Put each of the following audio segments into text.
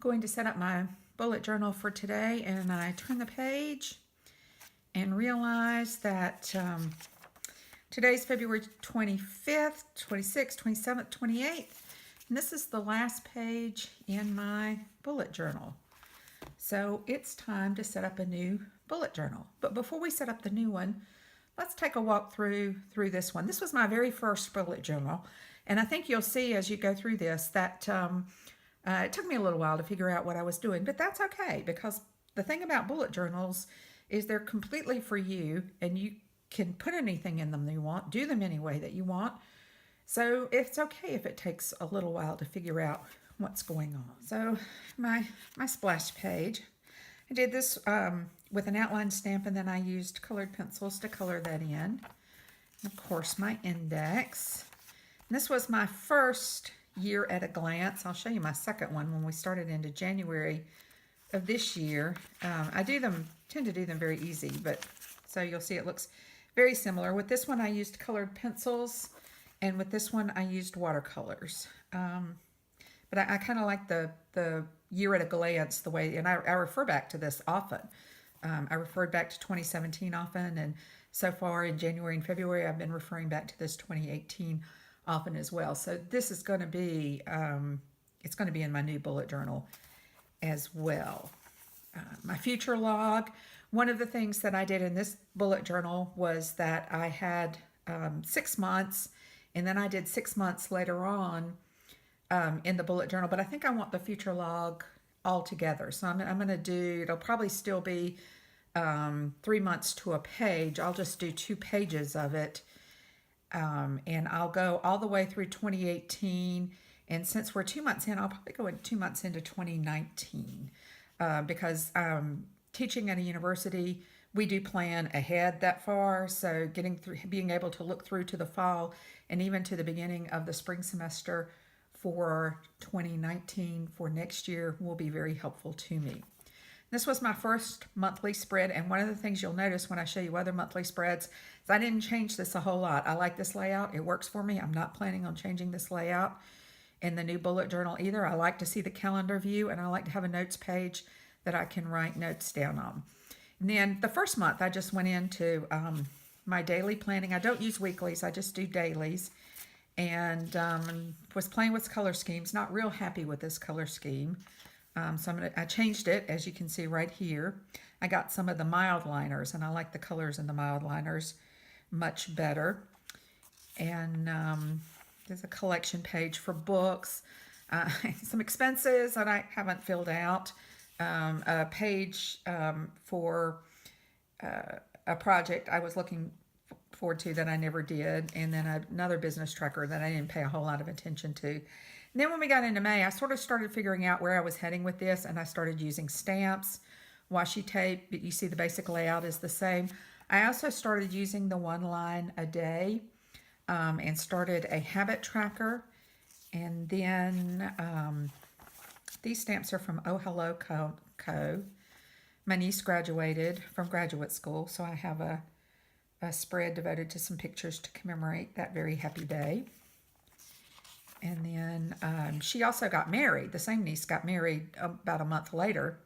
going to set up my bullet journal for today, and I turn the page and realize that today's February 25th, 26th, 27th, 28th, and this is the last page in my bullet journal. So it's time to set up a new bullet journal. But before we set up the new one, let's take a walk through this one. This was my very first bullet journal, and I think you'll see as you go through this that it took me a little while to figure out what I was doing, but that's okay, because the thing about bullet journals is they're completely for you, and you can put anything in them you want, do them any way that you want. So it's okay if it takes a little while to figure out what's going on. So my splash page, I did this with an outline stamp, and then I used colored pencils to color that in. And of course, my index. And this was my first year at a glance. I'll show you my second one when we started into January of this year. I tend to do them very easy, but so you'll see it looks very similar. With this one, I used colored pencils, and with this one, I used watercolors. But I kind of like the year at a glance, the way, and I refer back to this often. I referred back to 2017 often, and so far in January and February, I've been referring back to this 2018 often as well. So this is going to be, it's going to be in my new bullet journal as well. My future log, one of the things that I did in this bullet journal was that I had 6 months, and then I did 6 months later on in the bullet journal, but I think I want the future log all together. So I'm going to do, it'll probably still be 3 months to a page. I'll just do 2 pages of it. And I'll go all the way through 2018. And since we're 2 months in, I'll probably go 2 months into 2019 because teaching at a university, we do plan ahead that far. So getting through, being able to look through to the fall and even to the beginning of the spring semester for 2019 for next year will be very helpful to me. This was my first monthly spread, and one of the things you'll notice when I show you other monthly spreads is I didn't change this a whole lot. I like this layout. It works for me. I'm not planning on changing this layout in the new bullet journal either. I like to see the calendar view, and I like to have a notes page that I can write notes down on. And then the first month, I just went into my daily planning. I don't use weeklies. I just do dailies. And was playing with color schemes. Not real happy with this color scheme. So I changed it, as you can see right here. I got some of the mild liners, and I like the colors in the mild liners much better. And there's a collection page for books, some expenses that I haven't filled out, a page for a project I was looking forward to that I never did, and then another business tracker that I didn't pay a whole lot of attention to. And then when we got into May, I sort of started figuring out where I was heading with this, and I started using stamps, washi tape, but you see the basic layout is the same. I also started using the 1 line a day and started a habit tracker. And then these stamps are from Oh Hello Co. My niece graduated from graduate school, so I have a spread devoted to some pictures to commemorate that very happy day. And then she also got married. The same niece got married about a month later.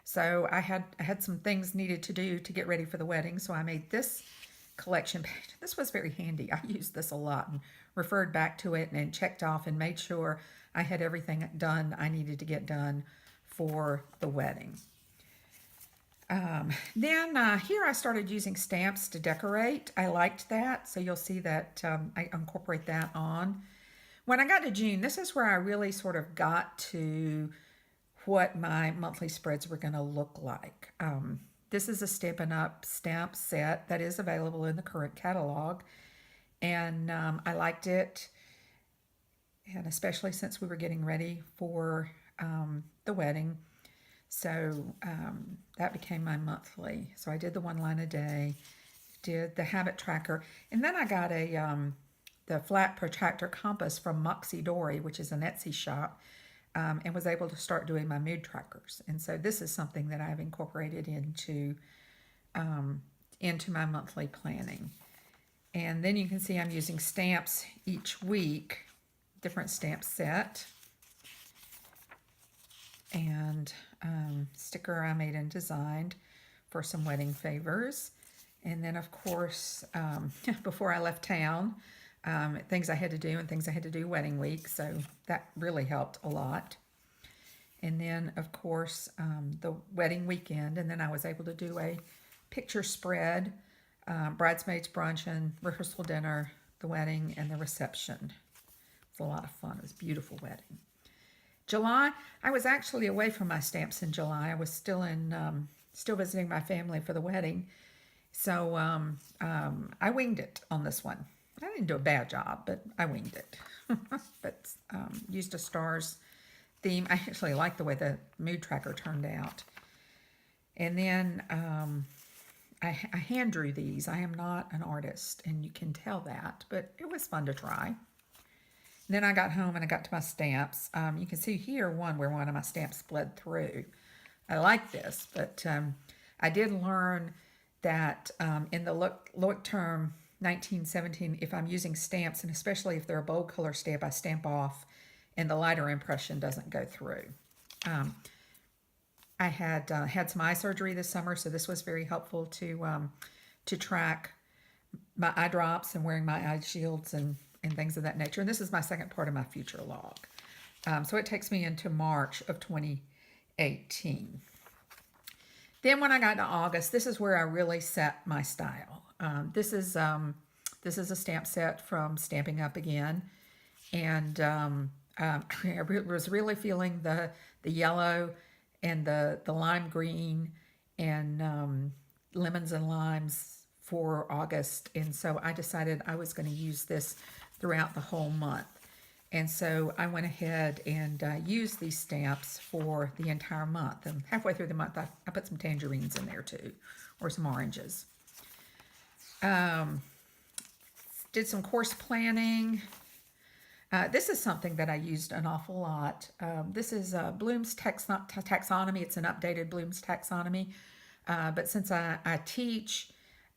So I had some things needed to do to get ready for the wedding. So I made this collection page. This was very handy. I used this a lot and referred back to it and checked off and made sure I had everything done I needed to get done for the wedding. Then here I started using stamps to decorate. I liked that. So you'll see that I incorporate that on. When I got to June, this is where I really sort of got to what my monthly spreads were going to look like. This is a Stampin' Up! Stamp set that is available in the current catalog, and I liked it, and especially since we were getting ready for the wedding. So that became my monthly. So I did the 1 line a day, did the habit tracker, and then I got the flat protractor compass from Moxie Dory, which is an Etsy shop, and was able to start doing my mood trackers. And so this is something that I've incorporated into my monthly planning. And then you can see I'm using stamps each week, different stamp set. and sticker I made and designed for some wedding favors. And then, of course, before I left town, things I had to do and things I had to do wedding week. So that really helped a lot. And then, of course, the wedding weekend. And then I was able to do a picture spread, bridesmaids brunch and rehearsal dinner, the wedding, and the reception. It was a lot of fun. It was a beautiful wedding. July, I was actually away from my stamps in July. I was still still visiting my family for the wedding. So I winged it on this one. I didn't do a bad job, but I winged it. But used a stars theme. I actually like the way the mood tracker turned out. And then I hand drew these. I am not an artist, and you can tell that, but it was fun to try. And then I got home and I got to my stamps. You can see here one where one of my stamps bled through. I like this, but I did learn that in the look term 1917, if I'm using stamps, and especially if they're a bold color stamp, I stamp off and the lighter impression doesn't go through. I had some eye surgery this summer, so this was very helpful to track my eye drops and wearing my eye shields and things of that nature. And this is my second part of my future log. So it takes me into March of 2018. Then when I got to August, this is where I really set my style. This is a stamp set from Stampin' Up! Again. And I was really feeling the yellow and the lime green and lemons and limes for August. And so I decided I was going to use this throughout the whole month. And so I went ahead and used these stamps for the entire month. And halfway through the month, I put some tangerines in there too, or some oranges. Did some course planning. This is something that I used an awful lot. This is Bloom's Taxonomy. It's an updated Bloom's Taxonomy. But since I teach,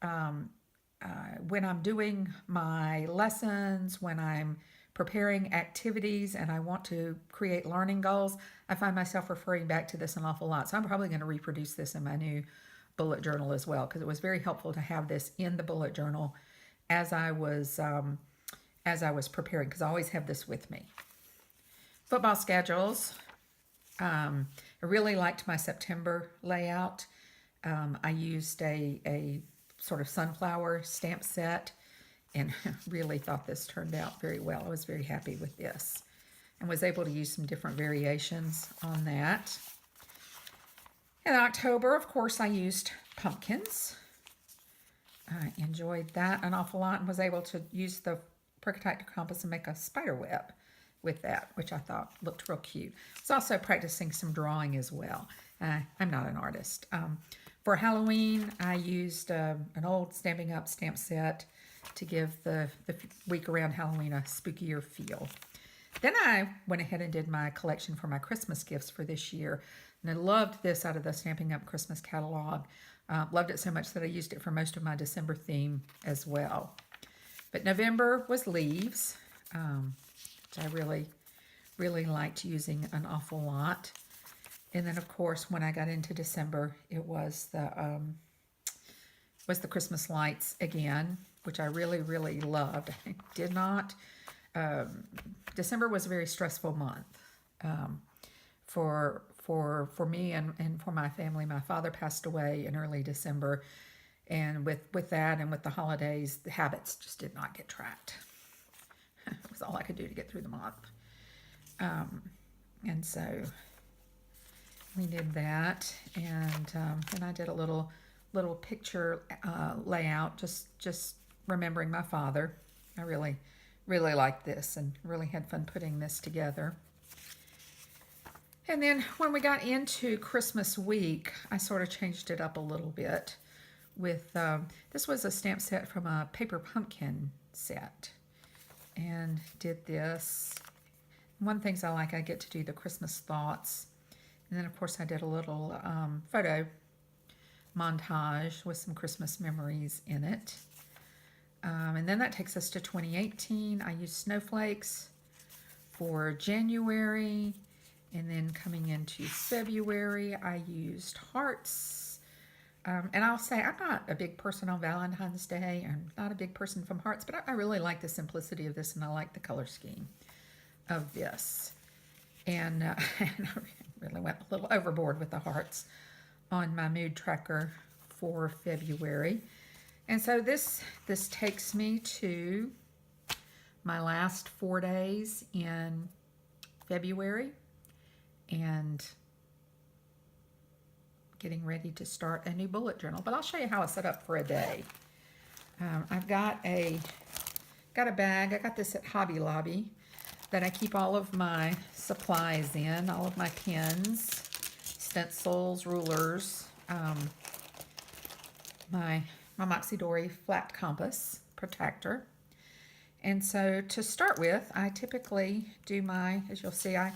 when I'm doing my lessons, when I'm preparing activities and I want to create learning goals, I find myself referring back to this an awful lot. So I'm probably going to reproduce this in my new bullet journal as well, because it was very helpful to have this in the bullet journal as I was preparing, because I always have this with me. Football schedules. I really liked my September layout. I used a sort of sunflower stamp set and really thought this turned out very well. I was very happy with this and was able to use some different variations on that. In October, of course, I used pumpkins. I enjoyed that an awful lot and was able to use the Percotite compass and make a spider web with that, which I thought looked real cute. I was also practicing some drawing as well. I'm not an artist. For Halloween, I used an old Stampin' Up! Stamp set to give the week around Halloween a spookier feel. Then I went ahead and did my collection for my Christmas gifts for this year. And I loved this out of the Stampin' Up! Christmas catalog. Loved it so much that I used it for most of my December theme as well. But November was leaves, which I really liked using an awful lot. And then, of course, when I got into December, it was the Christmas lights again, which I really loved. I did not. December was a very stressful month for me and for my family. My father passed away in early December, and with that and with the holidays, the habits just did not get tracked. It was all I could do to get through the month. And so we did that, and then I did a little picture layout, just remembering my father. I really liked this and really had fun putting this together. And then when we got into Christmas week, I sort of changed it up a little bit with, this was a stamp set from a Paper Pumpkin set, and did this. One of the things I like, I get to do the Christmas thoughts. And then, of course, I did a little photo montage with some Christmas memories in it. And then that takes us to 2018. I used snowflakes for January. And then coming into February, I used hearts. And I'll say I'm not a big person on Valentine's Day. I'm not a big person from hearts, but I really like the simplicity of this, and I like the color scheme of this. And, and I really went a little overboard with the hearts on my mood tracker for February. And so this takes me to my last 4 days in February and getting ready to start a new bullet journal. But I'll show you how I set up for a day. I've got a bag. I got this at Hobby Lobby that I keep all of my supplies in, all of my pens, stencils, rulers, my Moxie Dory flat compass protector. And so to start with, I typically do my, as you'll see, I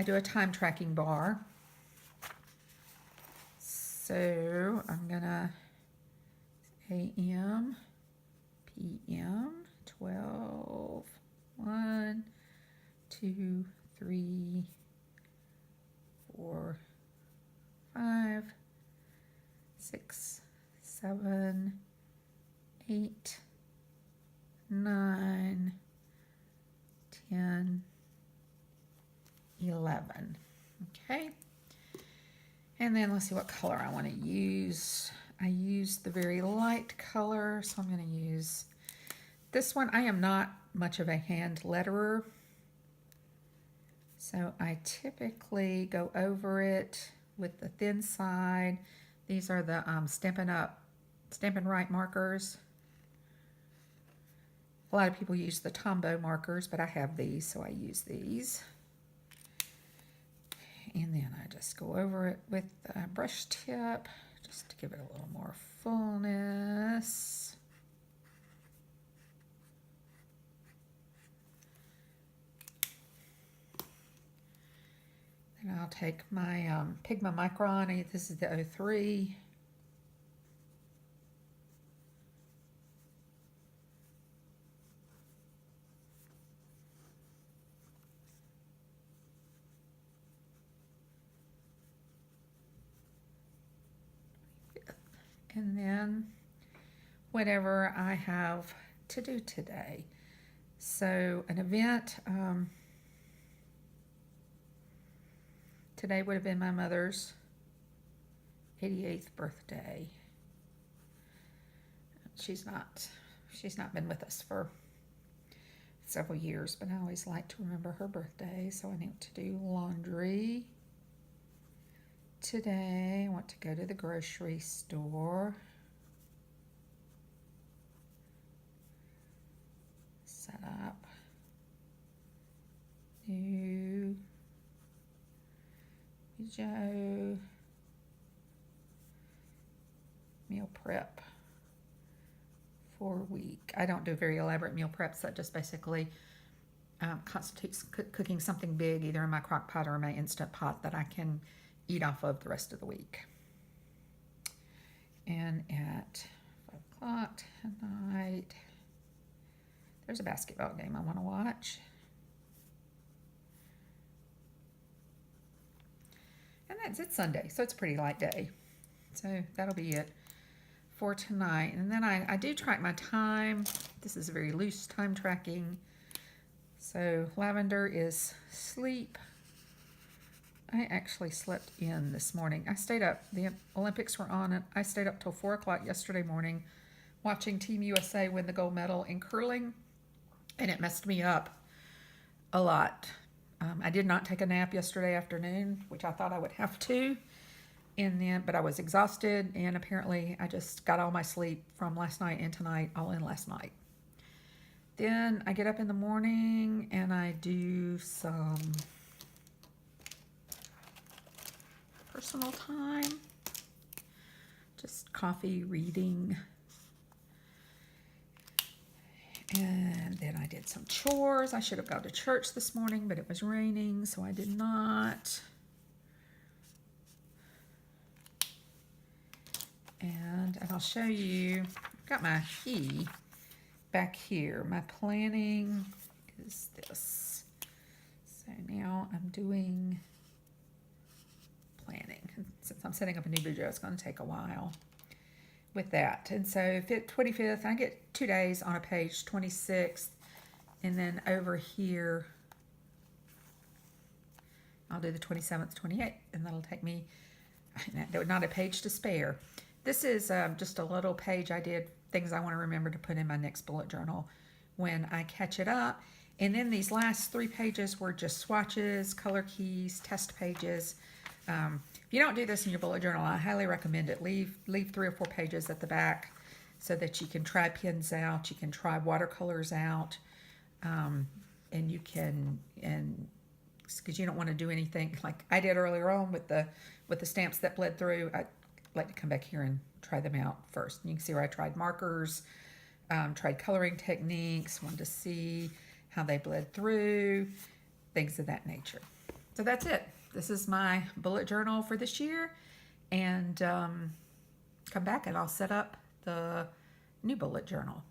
do a time tracking bar. So I'm gonna AM, PM, 12, 1, 2, 3, 4, 5, 6, 7, 8, 9, 10, 11. Okay. And then let's see what color I want to use. I use the very light color, so I'm going to use this one. I am not much of a hand letterer, so I typically go over it with the thin side. These are the Stampin' Right markers. A lot of people use the Tombow markers, but I have these, so I use these. And then I just go over it with the brush tip, just to give it a little more fullness. Then I'll take my Pigma Micron. This is the 03. And then whatever I have to do today. So an event, today would have been my mother's 88th birthday. She's not been with us for several years, but I always like to remember her birthday, so I need to do laundry. Today, I want to go to the grocery store. Set up. New Joe. Meal prep for a week. I don't do very elaborate meal preps. That just basically constitutes cooking something big, either in my crock pot or my Instant Pot, that I can eat off of the rest of the week. And at 5 o'clock tonight, there's a basketball game I want to watch. And that's it, Sunday, so it's a pretty light day. So that'll be it for tonight. And then I do track my time. This is a very loose time tracking. So Lavender is sleep. I actually slept in this morning. I stayed up. The Olympics were on, and I stayed up till 4 o'clock yesterday morning watching Team USA win the gold medal in curling, and it messed me up a lot. I did not take a nap yesterday afternoon, which I thought I would have to, but I was exhausted, and apparently I just got all my sleep from last night and tonight all in last night. Then I get up in the morning and I do some personal time, just coffee, reading, and then I did some chores. I should have gone to church this morning, but it was raining, so I did not. And I'll show you, I've got my key back here. My planning is this. So now now I'm doing planning. Since I'm setting up a new video, it's going to take a while with that. And so 25th, I get 2 days on a page, 26th, and then over here, I'll do the 27th, 28th, and that'll take me not a page to spare. This is just a little page I did, things I want to remember to put in my next bullet journal when I catch it up. And then these last 3 pages were just swatches, color keys, test pages. If you don't do this in your bullet journal, I highly recommend it. Leave 3 or 4 pages at the back so that you can try pens out, you can try watercolors out, and you can, because you don't want to do anything like I did earlier on with the stamps that bled through. I like to come back here and try them out first. And you can see where I tried markers, tried coloring techniques, wanted to see how they bled through, things of that nature. So that's it. This is my bullet journal for this year, and come back and I'll set up the new bullet journal.